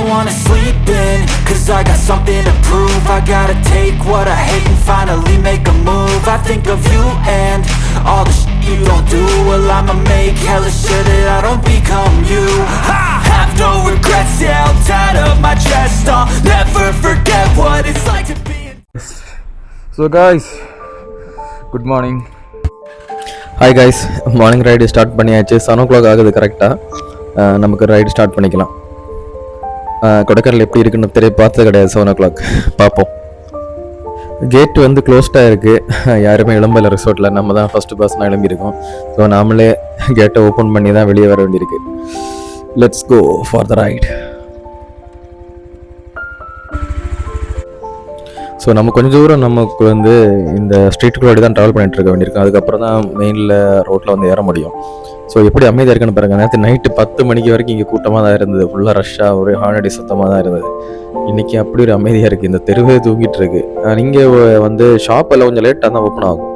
wanna sleep in, cause I got something to prove. I gotta take what I hate and finally make a move. I think of you and all the shit you don't do. Well, I'ma make hella sure that I don't become you. I have no regrets, yeah, I'll tie it up my chest. I'll never forget what it's like to be So guys, good morning. Hi guys, morning ride start பண்ணியாச்சு. 7 o'clock ஆகுது கரெக்டாக. நமக்கு ride start பண்ணிக்கலாம். கொடைக்கானல் எப்படி இருக்குன்னு பார்த்தது கிடையாது. 7 o'clock பார்ப்போம். கேட்டு வந்து க்ளோஸ்டாக இருக்குது. யாருமே எழும்பல ரிசோர்ட்டில். நம்ம தான் ஃபஸ்ட்டு பர்சனாக எழும்பியிருக்கோம். ஸோ நாமளே கேட்டை ஓப்பன் பண்ணி தான் வெளியே வர வேண்டியிருக்கு. Let's go for the ride. So நம்ம கொஞ்சம் தூரம் நமக்கு வந்து இந்த ஸ்ட்ரீட்டுக்குள்ளே தான் ட்ராவல் பண்ணிட்டு இருக்க வேண்டியிருக்கும். அதுக்கப்புறம் தான் மெயினில் ரோட்டில் வந்து ஏற முடியும். ஸோ எப்படி அமைதியாக இருக்குன்னு பாருங்கள். நேற்று நைட்டு 10 மணிக்கு வரைக்கும் இங்கே கூட்டமாக தான் இருந்தது. ஃபுல்லாக ரஷ்ஷாக ஒரு ஹார்னடி சத்தமாக தான் இருந்தது. இன்றைக்கி அப்படி ஒரு அமைதியாக இருக்குது. இந்த தெருவே தூங்கிட்டு இருக்கு. இங்கே வந்து ஷாப் எல்லாம் கொஞ்சம் லேட்டாக தான் ஓப்பன் ஆகும்.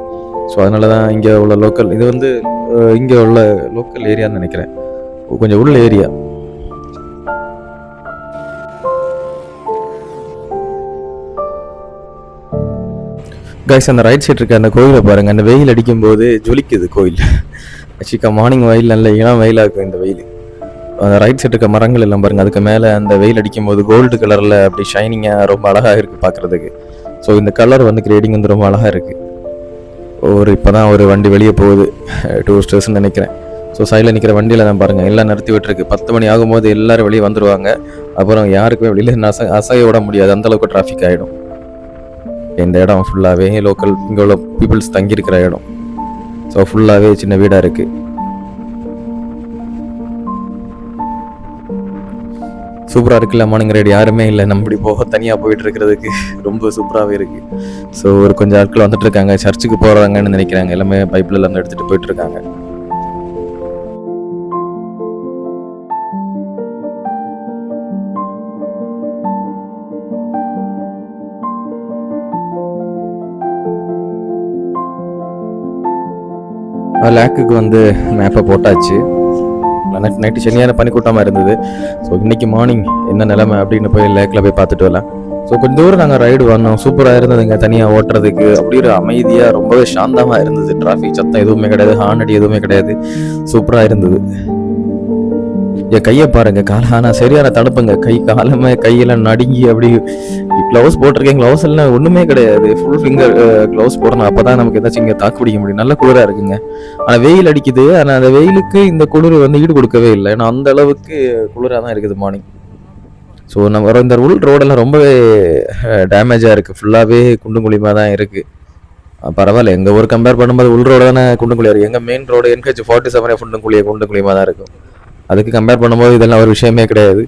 ஸோ அதனால தான் இங்கே உள்ள லோக்கல், இது வந்து இங்கே உள்ள லோக்கல் ஏரியான்னு நினைக்கிறேன், கொஞ்சம் உள்ள ஏரியா. கைஸ், அந்த ரைட் சைட் இருக்க அந்த கோயிலை பாருங்கள். அந்த வெயில் அடிக்கும்போது ஜொலிக்குது கோயில். ஆக்சுவலி மார்னிங் வெயில் நல்ல இளம் வெயிலாக இருக்கும் இந்த வெயில். அந்த ரைட் சைட் இருக்க மரங்கள் எல்லாம் பாருங்கள். அதுக்கு மேலே அந்த வெயில் அடிக்கும்போது கோல்டு கலரில் அப்படி ஷைனிங்காக ரொம்ப அழகாக இருக்குது பார்க்குறதுக்கு. ஸோ இந்த கலர் வந்து கிரேடிங் வந்து ரொம்ப அழகாக இருக்குது. இப்போ தான் ஒரு வண்டி வெளியே போகுது, டூரிஸ்டர்ஸ்ன்னு நினைக்கிறேன். ஸோ சைடில் நிற்கிற வண்டியில் தான் பாருங்கள் எல்லாம் நிறுத்தி விட்டுருக்கு. 10 மணி ஆகும்போது எல்லோரும் வெளியே வந்துடுவாங்க. அப்புறம் யாருக்குமே வெளியில் அசைய விட முடியாது, அந்தளவுக்கு டிராஃபிக் ஆகிடும். இந்த இடம் ஃபுல்லாகவே லோக்கல், இங்கே உள்ள பீப்புள்ஸ் தங்கியிருக்கிற இடம். ஸோ ஃபுல்லாகவே சின்ன வீடாக இருக்குது. சூப்பராக இருக்குல்ல மார்னிங் ரைடு. யாருமே இல்லை, நம்ம இப்படி போக தனியாக போயிட்டு இருக்கிறதுக்கு ரொம்ப சூப்பராகவே இருக்குது. ஸோ ஒரு கொஞ்சம் ஆட்கள் வந்துட்டு இருக்காங்க. சர்ச்சுக்கு போகிறாங்கன்னு நினைக்கிறாங்க. எல்லாமே பைப்பில் எல்லாம் எடுத்துகிட்டு போயிட்டு இருக்காங்க. லேக்குக்கு வந்து மேப்பை போட்டாச்சு. நைட்டு சரியான பனிக்கூட்டமாக இருந்தது. ஸோ இன்றைக்கி மார்னிங் என்ன நிலைமை அப்படின்னு போய் லேக்கில் போய் பார்த்துட்டு வரலாம். ஸோ கொஞ்சம் தூரம் நாங்கள் ரைடு வந்தோம். சூப்பராக இருந்ததுங்க. தனியாக ஓட்டுறதுக்கு அப்படி ஒரு அமைதியாக ரொம்பவே சாந்தமாக இருந்தது. டிராஃபிக் சத்தம் எதுவுமே கிடையாது, ஹார்னடி எதுவுமே கிடையாது. சூப்பராக இருந்தது. என் கையை பாருங்கள், ஆனால் சரியான தடுப்புங்க. காலமே கையெல்லாம் நடுங்கி அப்படி. க்ளவுஸ் போட்டிருக்கேன், க்ளவுஸ் எல்லாம் ஒன்றுமே கிடையாது. ஃபுல் ஃபிங்கர் க்ளவுஸ் போடணும். அப்போ தான் நமக்கு ஏதாச்சும் இங்கே தாக்கு பிடிக்க முடியும். நல்ல குளிராக இருக்குங்க. ஆனால் வெயில் அடிக்குது. ஆனால் அந்த வெயிலுக்கு இந்த குளிர் வந்து ஈடு கொடுக்கவே இல்லை. ஏன்னா அந்த அளவுக்கு குளிராக தான் இருக்குது மார்னிங். ஸோ நம்ம இந்த உள் ரோடெல்லாம் ரொம்பவே டேமேஜாக இருக்குது. ஃபுல்லாகவே குண்டும் குழிமாக தான் இருக்குது. பரவாயில்ல, எங்கள் ஊர் கம்பேர் பண்ணும்போது உள் ரோடு தானே குண்டும் குழியாக இருக்குது. எங்கள் மெயின் ரோடு NH47 குண்டும் குழியமாக தான் இருக்கும். அதுக்கு கம்பேர் பண்ணும்போது இதெல்லாம் ஒரு விஷயமே கிடையாது.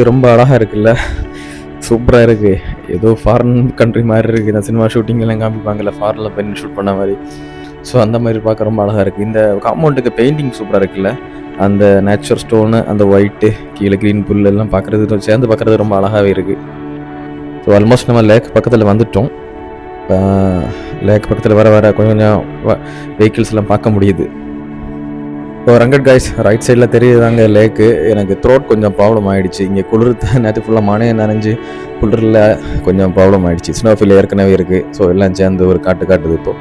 ரொம்ப அழகாக இருக்குல்ல, சூப்பராக இருக்குது. ஏதோ ஃபாரின் கண்ட்ரி மாதிரி இருக்குது. இந்த சினிமா ஷூட்டிங் எல்லாம் காமிப்பாங்கல்ல, ஃபாரினில் போய் ஷூட் பண்ண மாதிரி. ஸோ அந்த மாதிரி பார்க்க ரொம்ப அழகாக இருக்குது. இந்த காம்பவுண்டுக்கு பெயிண்டிங் சூப்பராக இருக்குல்ல. அந்த நேச்சுரல் ஸ்டோனு, அந்த ஒயிட்டு, கீழே க்ரீன் புல் எல்லாம் பார்க்குறது சேர்ந்து பார்க்குறது ரொம்ப அழகாகவே இருக்குது. ஸோ ஆல்மோஸ்ட் நம்ம லேக் பக்கத்தில் வந்துட்டோம். லேக் பக்கத்தில் வர கொஞ்சம் வெஹிக்கிள்ஸ் எல்லாம் பார்க்க முடியுது. இப்போ ரங்கட் காய்ஸ், ரைட் சைடில் தெரியுதாங்க லேக்கு. எனக்கு த்ரோட் கொஞ்சம் ப்ராப்ளம் ஆகிடுச்சு. இங்கே குளிர் நேற்று ஃபுல்லாக மழையை நனைஞ்சு குளிரில் கொஞ்சம் ப்ராப்ளம் ஆகிடுச்சு. ஸ்னோஃபில் ஏற்கனவே இருக்குது. ஸோ எல்லாம் சேர்ந்து ஒரு காட்டுது இப்போது.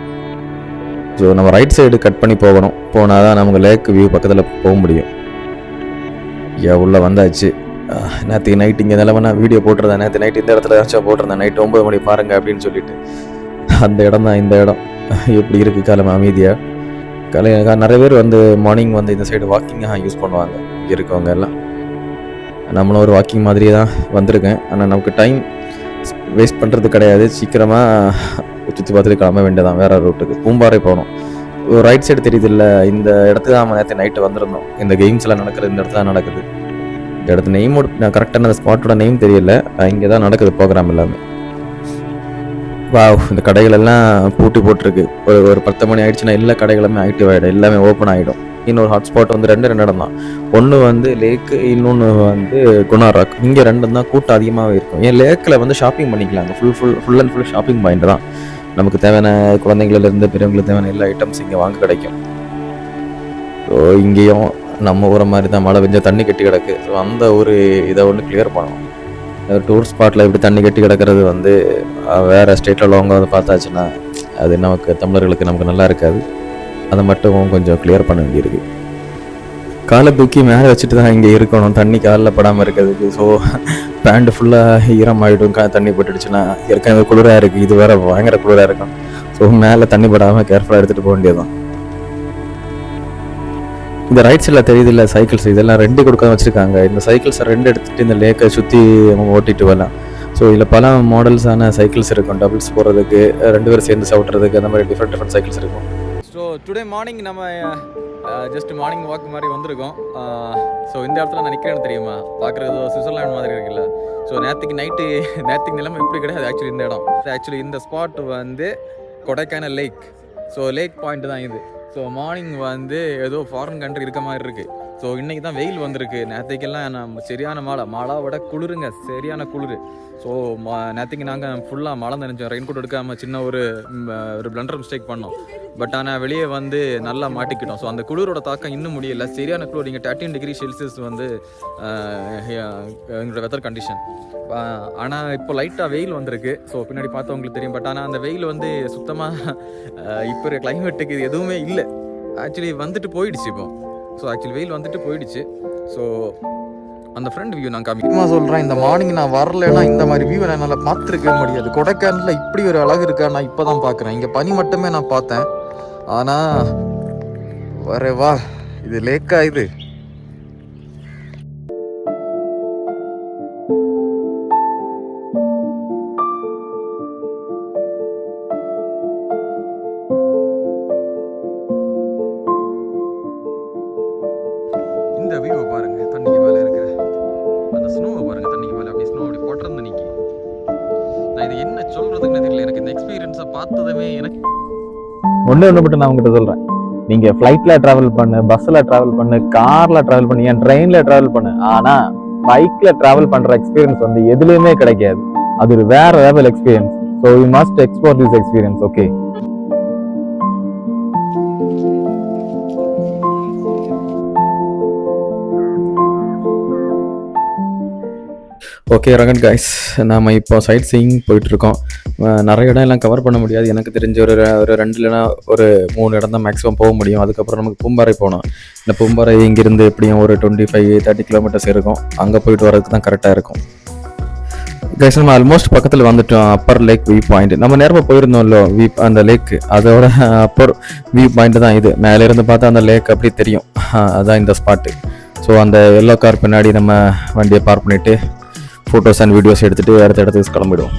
ஸோ நம்ம ரைட் சைடு கட் பண்ணி போகணும். போனால் தான் நமக்கு லேக் வியூ பக்கத்தில் போக முடியும். உள்ளே வந்தாச்சு. நேற்று நைட் இங்கே நிலவ நான் வீடியோ போட்டிருந்தேன். நேற்று நைட் இந்த இடத்துல ஏதாச்சும் போட்டிருந்தேன். நைட் 9 மணி பாருங்கள் அப்படின்னு சொல்லிட்டு. அந்த இடம் தான் இந்த இடம். எப்படி இருக்குது காலம் அமைதியாக. நிறைய பேர் வந்து மார்னிங் வந்து இந்த சைடு வாக்கிங்காக யூஸ் பண்ணுவாங்க. இங்கே இருக்கவங்க எல்லாம். நம்மளும் ஒரு வாக்கிங் மாதிரியே தான் வந்திருக்கேன். ஆனால் நமக்கு டைம் வேஸ்ட் பண்ணுறது கிடையாது. சீக்கிரமாக சுற்றி பார்த்துட்டு கிளம்ப வேண்டியதான் வேறு ரூட்டுக்கு. பூம்பாறை போகணும். ரைட் சைடு தெரியுது இல்லை, இந்த இடத்துக்கு தான் நம்ம நேற்று நைட்டு வந்திருந்தோம். இந்த கேம்ஸ் எல்லாம் நடக்கிறது இந்த இடத்துல தான் நடக்குது. இந்த இடத்து நெய்மோட நான் கரெக்டான அந்த ஸ்பாட்டோட நேம் தெரியல. இங்கே தான் நடக்குது ப்ரோக்ராம் எல்லாமே. இந்த கடைகள் எல்லாம் பூட்டி போட்டிருக்கு. ஒரு 10 மணி ஆயிடுச்சுன்னா எல்லா கடைகளுமே ஆக்டிவ் ஆகிடும், எல்லாமே ஓப்பன் ஆகிடும். இன்னொரு ஹாட்ஸ்பாட் வந்து ரெண்டு இடம் தான். ஒன்று வந்து லேக்கு, இன்னொன்று வந்து குணா ராக். இங்கே ரெண்டும் தான் கூட்டம் அதிகமாகவே இருக்கும். ஏன் லேக்கில் வந்து ஷாப்பிங் பண்ணிக்கலாங்க, full and full shopping point தான். நமக்கு தேவையான குழந்தைங்களிலிருந்து பெரியவங்களுக்கு தேவையான எல்லா ஐட்டம்ஸ் இங்கே வாங்க கிடைக்கும். ஸோ இங்கேயும் நம்ம ஊரை மாதிரி தான் மழை பெஞ்ச தண்ணி கட்டி கிடக்கு. ஸோ அந்த ஒரு இதை ஒன்று கிளியர் பண்ணணும். டூர் ஸ்பாட்டில் இப்படி தண்ணி கட்டி கிடக்கிறது வந்து வேறு ஸ்டேட்டில் உள்ளவங்க வந்து பார்த்தாச்சுன்னா அது நமக்கு தமிழர்களுக்கு நமக்கு நல்லா இருக்காது. அதை மட்டும் கொஞ்சம் கிளியர் பண்ண வேண்டியிருக்கு. காலை தூக்கி மேலே வச்சுட்டு தான் இங்கே இருக்கணும், தண்ணி காலில் படாமல் இருக்கிறதுக்கு. ஸோ பேண்ட் ஃபுல்லாக ஈரமாகிடும் தண்ணி போட்டுடுச்சுன்னா. ஏற்கனவே குளிராக இருக்குது, இது வேறு பயங்கர குளிராக இருக்கும். ஸோ மேலே தண்ணி படாமல் கேர்ஃபுல்லாக எடுத்துகிட்டு போக வேண்டியதுதான். இந்த ரைட் சைடில் தெரியுது இல்லை சைக்கிள்ஸ், இதெல்லாம் ரெண்டு கொடுக்க வச்சுருக்காங்க. இந்த சைக்கிள்ஸை ரெண்டு எடுத்துகிட்டு இந்த லேக்கை சுற்றி ஓட்டிட்டு வரலாம். ஸோ இதில் பல மாடல்ஸான சைக்கிள்ஸ் இருக்கும், டபுள்ஸ் போகிறதுக்கு, ரெண்டு பேரும் சேர்ந்து சவுட்டுறதுக்கு, அந்த மாதிரி டிஃப்ரெண்ட் சைக்கிள்ஸ் இருக்கும். ஸோ டுடே மார்னிங் நம்ம ஜஸ்ட் மார்னிங் வாக் மாதிரி வந்திருக்கோம். ஸோ இந்த இடத்துல நான் நிற்கிறேன்னு தெரியுமா, பார்க்குறது சுவிட்சர்லாண்ட் மாதிரி இருக்குல்ல. ஸோ நேற்றுக்கு நிலைமை இப்படி கிடையாது. ஆக்சுவலி இந்த ஸ்பாட் வந்து கொடைக்கானல் லேக். ஸோ லேக் பாயிண்ட் தான் இது. ஸோ மார்னிங் வந்து ஏதோ ஃபாரின் கண்ட்ரி இருக்க மாதிரி இருக்குது. ஸோ இன்றைக்கி தான் வெயில் வந்திருக்கு. நேற்றுக்கெல்லாம் நம்ம சரியான மழை விட குளிருங்க, சரியான குளிர். ஸோ நேற்றுக்கு நாங்கள் ஃபுல்லாக மழை நினைச்சோம், ரெயின் கோட் எடுக்காமல் சின்ன ஒரு பிளண்டர் மிஸ்டேக் பண்ணோம். பட் ஆனால் வெளியே வந்து நல்லா மாட்டிக்கிட்டோம். ஸோ அந்த குளிரோட தாக்கம் இன்னும் முடியலை, சரியான குளிர். இங்கே 13 டிகிரி செல்சியஸ் வந்து எங்களோட வெதர் கண்டிஷன். ஆனால் இப்போ லைட்டாக வெயில் வந்திருக்கு. ஸோ பின்னாடி பார்த்தவங்களுக்கு தெரியும். பட் ஆனால் அந்த வெயில் வந்து சுத்தமாக இப்போ இருக்கிற கிளைமேட்டுக்கு இது எதுவுமே இல்லை. ஆக்சுவலி வந்துட்டு போயிடுச்சு இப்போ. ஸோ ஆக்சுவலி வெயில் வந்துட்டு போயிடுச்சு. ஸோ அந்த ஃப்ரெண்ட் வியூ நான் காமிக்கமா சொல்கிறேன். இந்த மார்னிங் நான் வரலைன்னா இந்த மாதிரி வியூ என்னால் பார்த்துருக்கவே முடியாது. கொடைக்கானலில் இப்படி ஒரு அழகு இருக்கா நான் இப்போ தான் பார்க்குறேன். இங்கே பனி மட்டுமே நான் பார்த்தேன். ஆனால் வரவா இது லேக்கா இது. இந்த வியூவை பாருங்க, தண்ணிக்கு மேலே இருக்கிற அந்த ஸ்னோவை பாருங்க, தண்ணிக்கு மேலே அப்படி ஸ்னோ அப்படி பொட்டர்ந்து நிற்கி. நான் இது என்ன சொல்றதுன்னு தெரியல. எனக்கு இந்த எக்ஸ்பீரியன்ஸை பார்த்ததுமே எனக்கு ஒன்று மட்டும் நான் உங்ககிட்ட சொல்கிறேன். நீங்கள் ஃப்ளைட்டில் ட்ராவல் பண்ணு, பஸ்ஸில் ட்ராவல் பண்ணு, காரில் ட்ராவல் பண்ணு, ஏன் ட்ரெயினில் ட்ராவல் பண்ணு, ஆனால் பைக்கில் ட்ராவல் பண்ணுற எக்ஸ்பீரியன்ஸ் வந்து எதுலேயுமே கிடைக்காது. அது ஒரு வேற level experience. So you must explore this experience. Okay ரகன் கைஸ், நாம் இப்போ சைட் சீயிங் போயிட்டுருக்கோம். நிறைய இடம் எல்லாம் கவர் பண்ண முடியாது. எனக்கு தெரிஞ்ச ஒரு 2 இல்லைனா ஒரு 3 இடம் தான் மேக்ஸிமம் போக முடியும். அதுக்கப்புறம் நமக்கு பூம்பாறை போகணும். இந்த பூம்பாறை இங்கேருந்து எப்படியும் ஒரு 25-30 கிலோமீட்டர்ஸ் இருக்கும். அங்கே போயிட்டு வரதுக்கு தான் கரெக்டாக இருக்கும். கைஸ் நம்ம ஆல்மோஸ்ட் பக்கத்தில் வந்துட்டோம். Upper lake view point. நம்ம நேரமாக போயிருந்தோம்ல அந்த லேக்கு, அதோட அப்பர் வியூ பாயிண்ட் தான் இது. மேலேருந்து பார்த்தா அந்த லேக் அப்படி தெரியும். அதுதான் இந்த ஸ்பாட்டு. ஸோ அந்த எல்லோ கார் பின்னாடி நம்ம வண்டியை பார்க் பண்ணிவிட்டு ஃபோட்டோஸ் அண்ட் வீடியோஸ் எடுத்துகிட்டு அடுத்த இடத்துக்கு கிளம்பிடுவோம்.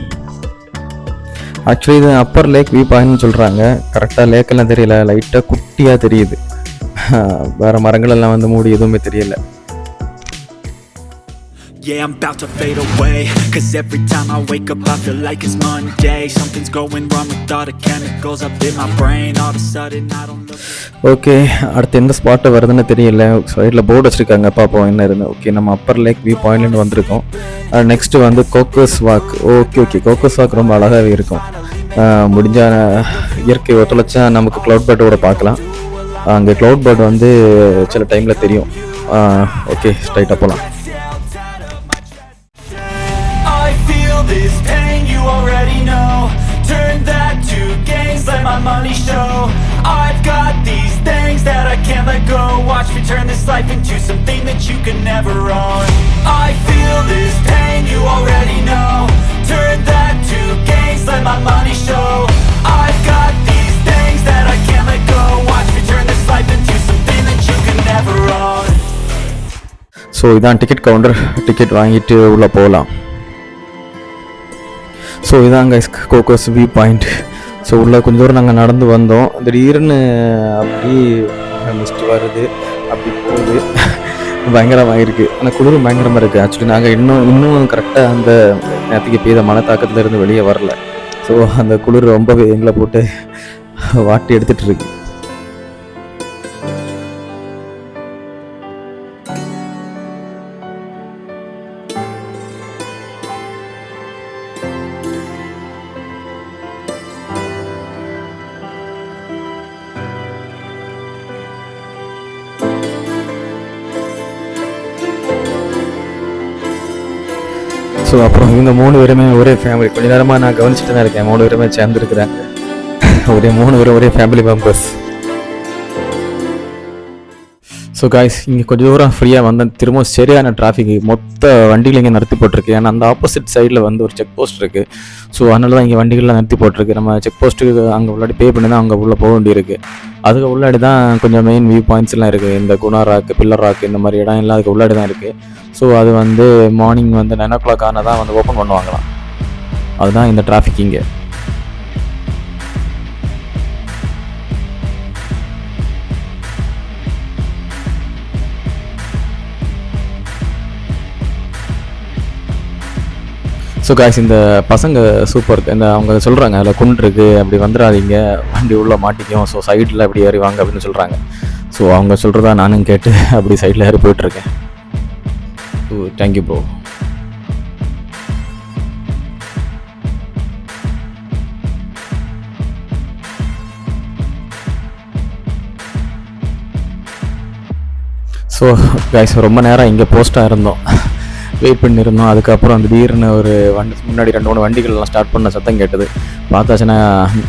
ஆக்சுவலி இது அப்பர் லேக் வியூ பாயிண்ட்னு சொல்கிறாங்க. கரெக்டாக லேக்கெல்லாம் தெரியல, லைட்டாக குட்டியாக தெரியுது. வேறு மரங்கள் எல்லாம் வந்து மூடி எதுவுமே தெரியல. Yeah, I'm about to fade away, 'cause every time I wake up I feel like it's Monday. Something's going wrong with all the chemicals up in my brain. All of a sudden I don't look. Okay, அடுத்து எந்த spot வருதுன்னு தெரியல. சைடில் board வச்சுருக்காங்க, பார்ப்போம் என்ன இருந்து. Okay, நம்ம அப்பர் லேக் வியூ பாயிண்ட்லேருந்து வந்திருக்கோம். நெக்ஸ்ட்டு வந்து Coaker's walk. Okay, Coaker's walk ரொம்ப அழகாகவே இருக்கும். முடிஞ்சால் இயற்கை ஒத்துழைச்சா நமக்கு க்ளவுட் பேர்டோட பார்க்கலாம். அங்கே க்ளவுட் பேர்டு வந்து சில டைமில் தெரியும். ஓகே, ஸ்ட்ரைட்டாக போகலாம். This pain you already know, turn that to gains, let my money show. I've got these things that I can't let go. Watch me turn this life into something that you could never own. I feel this pain you already know, turn that to gains, let my money show. I've got these things that I can't let go. Watch me turn this life into something that you could never own. So இதான் ticket counter. Ticket வாங்கிட்டு உள்ளே போகலாம். So இதாங்க Coaker's view point. So உள்ளே கொஞ்சம் தூரம் நாங்கள் நடந்து வந்தோம். திடீர்னு அப்படி மிஸ்ட் வருது, அப்படி போகுது. பயங்கரமாக இருக்குது. ஆனால் குளிரும் பயங்கரமாக இருக்குது. ஆக்சுவலி நாங்கள் இன்னும் கரெக்டாக அந்த நேற்றுக்கு பெய்த மழை தாக்கத்துலேருந்து வெளியே வரல. ஸோ அந்த குளிர் ரொம்பவே எங்களை போட்டு வாட்டி எடுத்துகிட்டு இருக்கு. ஸோ அப்புறம் இவங்க 3 பேருமே ஒரே ஃபேமிலி. கொஞ்ச நேரமாக நான் கவனிச்சுட்டு தான் இருக்கேன். 3 பேருமே சேர்ந்துருக்குறாங்க. 3 பேரும் ஒரே ஃபேமிலி மெம்பர்ஸ். ஸோ காய்ஸ், இங்கே கொஞ்சம் தூரம் ஃப்ரீயாக வந்தேன். திரும்ப சரியான டிராஃபிக், மொத்த வண்டிகள் இங்கே நிறுத்தி போட்டிருக்கு. ஏன்னா அந்த ஆப்போசிட் சைடில் வந்து ஒரு செக் போஸ்ட் இருக்குது. ஸோ அதனால தான் இங்கே வண்டிகள்லாம் நிறுத்தி போட்டிருக்கு. நம்ம செக் போஸ்ட்டுக்கு அங்கே உள்ளாடி பே பண்ணி தான் அங்கே உள்ளே போக வேண்டியிருக்கு. அதுக்கு உள்ளாடி தான் கொஞ்சம் மெயின் வியூ பாயிண்ட்ஸ்லாம் இருக்குது. இந்த குணா ராக், பில்லர் ராக், இந்த மாதிரி இடம் எல்லாம் அதுக்கு உள்ளாடி தான் இருக்குது. ஸோ அது வந்து மார்னிங் வந்து 9 o'clock ஆனால் தான் வந்து ஓப்பன் பண்ணுவாங்களாம். அதுதான் இந்த டிராஃபிக் இங்கே. ஸோ காய்ஸ், இந்த பசங்க சூப்பர். இந்த அவங்க சொல்கிறாங்க அதில் குண்டு இருக்குது, அப்படி வந்துடாதீங்க, வண்டி உள்ளே மாட்டிக்கும், ஸோ சைடில் அப்படி ஏறி வாங்க அப்படின்னு சொல்கிறாங்க. ஸோ அவங்க சொல்கிறதா நானும் கேட்டு அப்படி சைடில் ஏறி போயிட்டுருக்கேன். So thank you bro. So guys, ரொம்ப நேரம் இங்கே போஸ்ட்டாக இருந்தோம், வெயிட் பண்ணியிருந்தோம். அதுக்கப்புறம் திடீர்னு ஒரு முன்னாடி 2-3 வண்டிகள்லாம் ஸ்டார்ட் பண்ண சத்தம் கேட்டது. பார்த்தாச்சுன்னா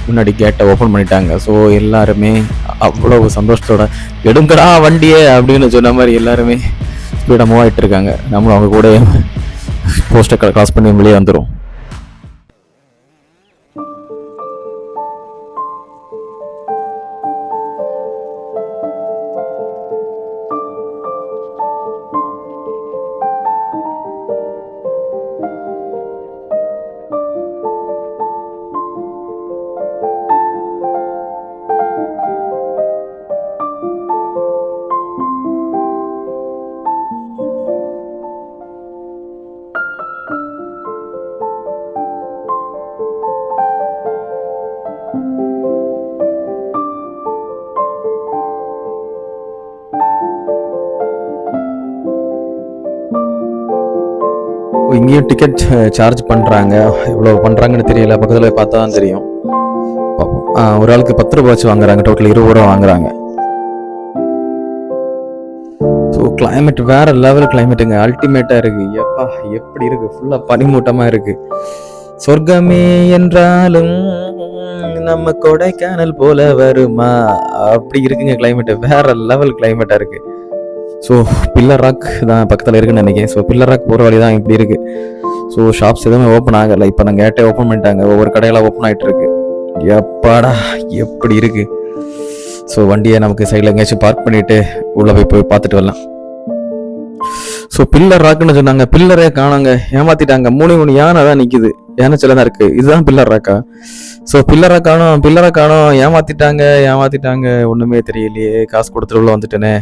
முன்னாடி கேட்டை ஓப்பன் பண்ணிட்டாங்க. ஸோ எல்லாருமே அவ்வளோ சந்தோஷத்தோட எடுங்கடா வண்டியே அப்படின்னு சொன்ன மாதிரி எல்லாருமே ஸ்பீடாக மூவ் ஆகிட்டு இருக்காங்க. நம்மளும் அவங்க கூட போஸ்ட்டை கிராஸ் பண்ணி வெளியே வந்துடும். இங்கேயும் டிக்கெட் சார்ஜ் பண்ணுறாங்க. எவ்வளோ பண்ணுறாங்கன்னு தெரியல, பக்கத்தில் பார்த்தா தான் தெரியும். பார்ப்போம். ஒரு ஆளுக்கு 10 ரூபா வச்சு வாங்குறாங்க, டோட்டல் 20 ரூபா வாங்குறாங்க. ஸோ கிளைமேட் வேறு லெவல் கிளைமேட்டுங்க, அல்டிமேட்டாக இருக்குது. எப்பா எப்படி இருக்குது, ஃபுல்லாக பனிமூட்டமாக இருக்குது. சொர்க்கமே என்றாலும் நம்ம கொடைக்கானல் போல வருமா, அப்படி இருக்குங்க கிளைமேட்டு. வேறு லெவல் கிளைமேட்டாக இருக்குது. ஸோ பில்லர் ராக் தான் பக்கத்தில் இருக்குன்னு நினைக்கிறேன். ஸோ பில்லர் ராக் போகிற வழி தான் இப்படி இருக்குது. ஸோ ஷாப்ஸ் எதுவுமே ஓப்பன் ஆகலை. இப்போ நாங்கள் கேட்டே ஓப்பன் பண்ணிட்டாங்க, ஒவ்வொரு கடையெல்லாம் ஓப்பன் ஆகிட்டு இருக்கு. எப்பாடா எப்படி இருக்குது. ஸோ வண்டியை நமக்கு சைடில் எங்கேயாச்சும் பார்க் பண்ணிவிட்டு உள்ளே போய் பார்த்துட்டு வரலாம். ஸோ பில்லர் ராக்குன்னு சொன்னாங்க, பில்லரே காணாங்க, ஏமாற்றிட்டாங்க. 3 யானை தான் நிற்கிது, யானை சில தான் இருக்குது. இதுதான் பில்லர் ராக்கா? ஸோ பில்லரை காணோம், ஏமாற்றிட்டாங்க. ஒன்றுமே தெரியலையே, காசு கொடுத்துட்டு உள்ள வந்துட்டேனே.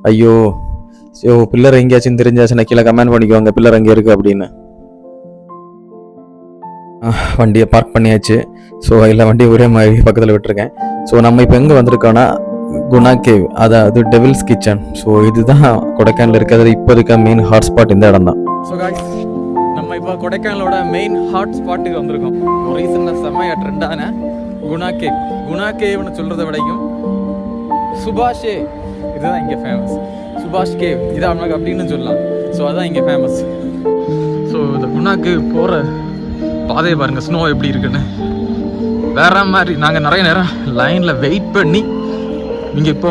ஐயோ, பில்லர் எங்கேயாச்சும் தெரிஞ்சாச்சுன்னா கீழே கமெண்ட் பண்ணிக்குவாங்க பில்லர் எங்கே இருக்குது அப்படின்னு. வண்டியை பார்க் பண்ணியாச்சு. ஸோ எல்லா வண்டியும் ஒரே மாதிரி பக்கத்தில் விட்டுருக்கேன். ஸோ நம்ம இப்போ எங்கே வந்திருக்கோன்னா குணா கேவ், அதாவது டெவில்ஸ் கிச்சன். ஸோ இதுதான் கொடைக்கானல் இருக்கிறது இப்போ இருக்க மெயின் ஹாட்ஸ்பாட் இந்த இடம் தான். ஸோ காய்ஸ், நம்ம இப்போ கொடைக்கானலோட மெயின் ஹாட்ஸ்பாட்டுக்கு வந்திருக்கோம். ஒரு ரீசெண்டாக செம்மையாக ட்ரெண்டான குணா கேவ்னு சொல்கிறத விடைக்கும் சுபாஷே, இதுதான் இங்கே ஃபேமஸ். சுபாஷ் கேவ் இது அவனுக்கு அப்படின்னு சொல்லலாம். ஸோ அதுதான் இங்கே ஃபேமஸ். ஸோ இந்த குணாக்கு போகிற பாதையை பாருங்கள், ஸ்னோ எப்படி இருக்குன்னு வேற மாதிரி. நாங்கள் நிறைய நேரம் லைனில் வெயிட் பண்ணி இங்கே இப்போ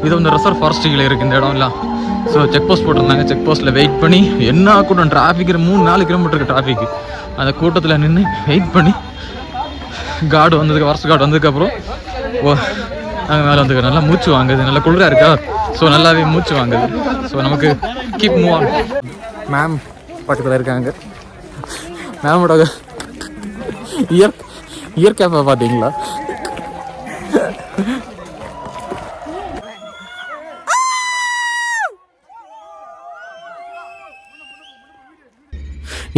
இது வந்து ரிசர்வ் ஃபாரஸ்ட்டுகளில் இருக்குது இந்த இடம்லாம். ஸோ செக் போஸ்ட் போட்டிருந்தாங்க, செக் போஸ்ட்டில் வெயிட் பண்ணி என்ன கூட்டம், டிராஃபிக் 3-4 கிலோமீட்டருக்கு டிராஃபிக். அந்த கூட்டத்தில் நின்று வெயிட் பண்ணி ஃபாரஸ்ட் கார்டு வந்ததுக்கப்புறம் நாங்கள் மேலே வந்துக்க நல்லா மூச்சு வாங்குது, நல்லா குளிராக இருக்கா. ஸோ நல்லாவே மூச்சு வாங்குது. ஸோ நமக்கு கீப் மூவ் ஆன். மேம் பக்கத்தில் இருக்காங்க. மேமோட இயர் கேப்பை பார்த்தீங்களா?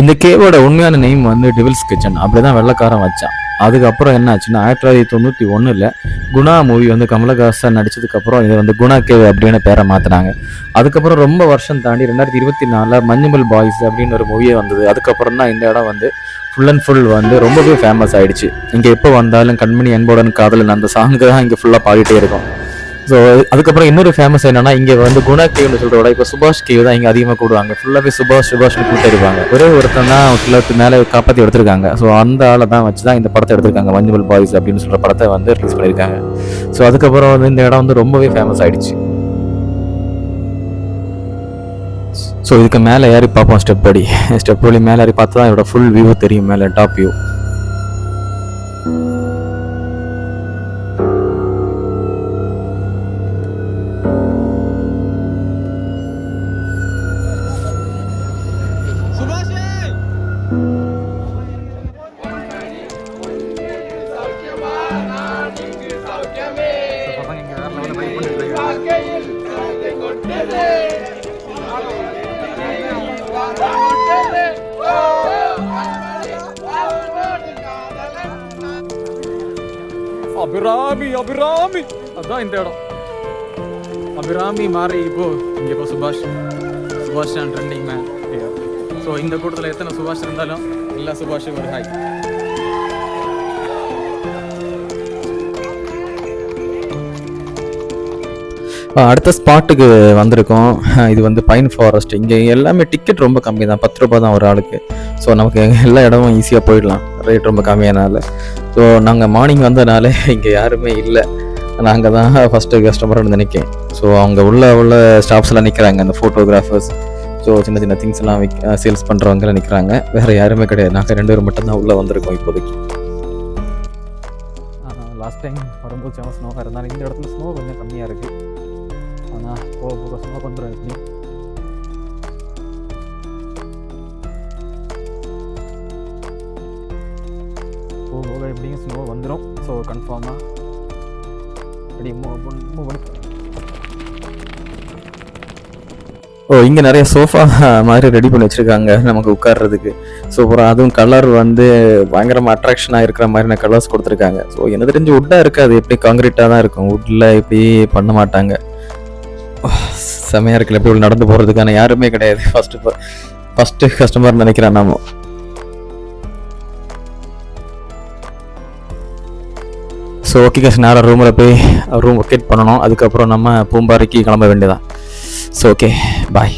இந்த கேவோட உண்மையான நேம் வந்து டெவில்ஸ் கிச்சன், அப்படிதான் வெள்ளைக்காரன் வச்சான். அதுக்கப்புறம் என்ன ஆச்சுன்னா 1991 குணா மூவி வந்து கமலஹாசன் நடிச்சதுக்கப்புறம் இதை வந்து குணா கேவ் அப்படின்னு பேரை மாற்றினாங்க. அதுக்கப்புறம் ரொம்ப வருஷம் தாண்டி 2024 மஞ்சுமல் பாய்ஸ் அப்படின்னு ஒரு மூவியே வந்தது. அதுக்கப்புறம் தான் இந்த இடம் வந்து ஃபுல் அண்ட் ஃபுல் வந்து ரொம்பவே ஃபேமஸ் ஆகிடுச்சு. இங்கே எப்போ வந்தாலும் கண்மணி அன்போடன் காதலன் அந்த சாங்கு தான் இங்கே ஃபுல்லாக பாடிட்டே இருக்கும். ஸோ அதுக்கப்புறம் இன்னொரு ஃபேமஸ் என்னன்னா, இங்கே வந்து குணா கேவ்னு சொல்கிறோட இப்போ சுபாஷ் கேவ் தான் இங்கே அதிகமாக கூடுவாங்க. ஃபுல்லாகவே சுபாஷ்னு கூப்பிட்டு இருப்பாங்க. ஒரே ஒருத்தன் தான் ஃபுல்லாக மேலே காப்பாற்றி எடுத்திருக்காங்க. ஸோ அந்த ஆளை தான் வச்சு தான் இந்த படத்தை எடுத்திருக்காங்க. மஞ்சுமல் பாய்ஸ் அப்படின்னு சொல்கிற படத்தை வந்து ரிலீஸ் பண்ணியிருக்காங்க. ஸோ அதுக்கப்புறம் வந்து இந்த இடம் வந்து ரொம்பவே ஃபேமஸ் ஆகிடுச்சு. ஸோ இதுக்கு மேலே ஏறி பார்ப்போம். ஸ்டெப் வழி மேலே ஏறி பார்த்து தான் இதோட ஃபுல் வியூ தெரியும். மேலே டாப் வியூ. அபிராமி அதான் இந்த இடம். அபிராமி மாறி இப்போ சுபாஷ் தான் ட்ரெண்டிங் மேன். ஸோ இந்த கூட்டத்தில் எத்தனை சுபாஷ் இருந்தாலும் எல்லா சுபாஷுக்கும் ஒரு ஹாய். அடுத்த ஸ்பாட்டுக்கு வந்திருக்கோம். இது வந்து பைன் ஃபாரஸ்ட். இங்கே எல்லாமே டிக்கெட் ரொம்ப கம்மி தான், 10 ரூபா தான் ஒரு ஆளுக்கு. ஸோ நமக்கு எல்லா இடமும் ஈஸியாக போயிடலாம், ரேட் ரொம்ப கம்மியானால. ஸோ நாங்கள் மார்னிங் வந்ததுனால இங்கே யாருமே இல்லை. நாங்கள் தான் ஃபஸ்ட்டு கஸ்டமர்னு நினைக்கிறேன். ஸோ அவங்க உள்ள ஸ்டாஃப்ஸ்லாம் நிற்கிறாங்க, அந்த ஃபோட்டோகிராஃபர்ஸ். ஸோ சின்ன திங்ஸ் எல்லாம் சேல்ஸ் பண்ணுறவங்க நிற்கிறாங்க. வேறு யாருமே கிடையாது. நாங்கள் 2 பேர் மட்டும்தான் உள்ளே வந்திருக்கோம் இப்போதைக்கு. லாஸ்ட் டைம் வரும்போது செம ஸ்னோவாக இருந்தாலும் இந்த இடத்துல ஸ்னோ கொஞ்சம் கம்மியாக இருக்குது. ஆனால் போக ஸ்னோ வந்துடும். எப்படி போக எப்படியும் ஸ்னோ வந்துடும். ஸோ கன்ஃபார்மாக அப்படி மூவ் பண்ணி. இங்கே நிறைய சோஃபா மாதிரி ரெடி பண்ணி வச்சுருக்காங்க நமக்கு உட்கார்றதுக்கு. ஸோ அப்புறம் அதுவும் கலர் வந்து பயங்கரமாக அட்ராக்ஷனாக இருக்கிற மாதிரி கலர்ஸ் கொடுத்துருக்காங்க. ஸோ எனக்கு தெரிஞ்சு வுட்டாக இருக்காது, எப்படி காங்கிரீட்டாக தான் இருக்கும். வுட்டில் இப்படி பண்ண மாட்டாங்க. செமையாக இருக்குல்ல. எப்படி நடந்து போகிறதுக்கான யாருமே கிடையாது. ஃபஸ்ட்டு கஸ்டமர் நினைக்கிறேன் நாம. ஸோ ஓகே கேஸ், நேரம் ரூமில் போய் ரூம் ஒர்க்கேட் பண்ணணும். அதுக்கப்புறம் நம்ம பூம்பாறைக்கு கிளம்ப வேண்டியதான். ஸோ ஓகே, பாய்.